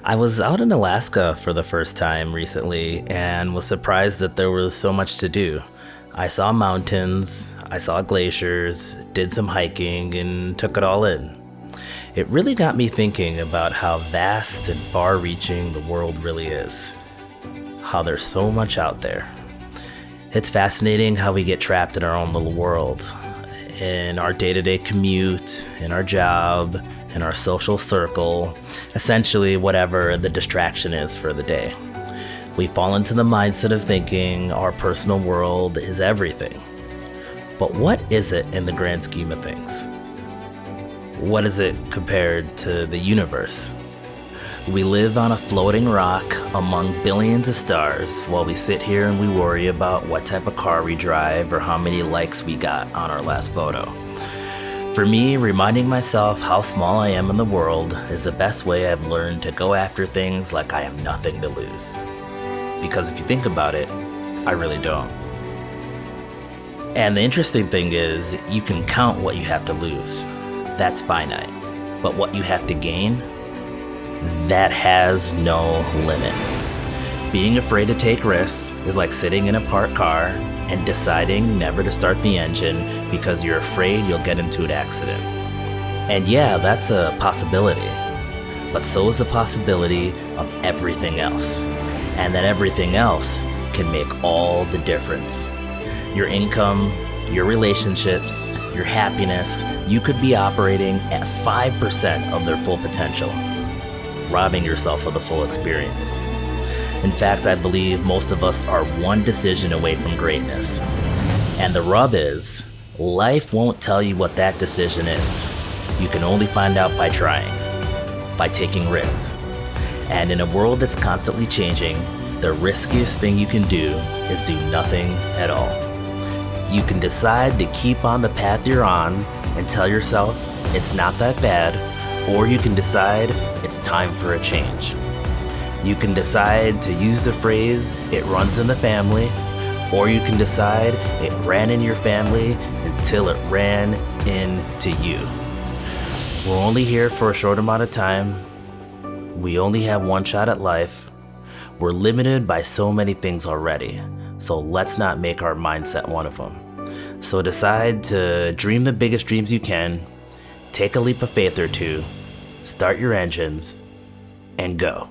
I was out in Alaska for the first time recently and was surprised that there was so much to do. I saw mountains, I saw glaciers, did some hiking, and took it all in. It really got me thinking about how vast and far-reaching the world really is. How there's so much out there. It's fascinating how we get trapped in our own little world, in our day-to-day commute, in our job, in our social circle, essentially whatever the distraction is for the day. We fall into the mindset of thinking our personal world is everything. But what is it in the grand scheme of things? What is it compared to the universe? We live on a floating rock among billions of stars while we sit here and we worry about what type of car we drive or how many likes we got on our last photo. For me, reminding myself how small I am in the world is the best way I've learned to go after things like I have nothing to lose. Because if you think about it, I really don't. And the interesting thing is, you can count what you have to lose. That's finite. But what you have to gain, that has no limit. Being afraid to take risks is like sitting in a parked car and deciding never to start the engine because you're afraid you'll get into an accident. And yeah, that's a possibility. But so is the possibility of everything else. And that everything else can make all the difference. Your income, your relationships, your happiness, you could be operating at 5% of their full potential, robbing yourself of the full experience. In fact, I believe most of us are one decision away from greatness. And the rub is, life won't tell you what that decision is. You can only find out by trying, by taking risks. And in a world that's constantly changing, the riskiest thing you can do is do nothing at all. You can decide to keep on the path you're on and tell yourself it's not that bad, or you can decide it's time for a change. You can decide to use the phrase, it runs in the family, or you can decide it ran in your family until it ran into you. We're only here for a short amount of time. We only have one shot at life. We're limited by so many things already, so let's not make our mindset one of them. So decide to dream the biggest dreams you can, take a leap of faith or two, start your engines, and go.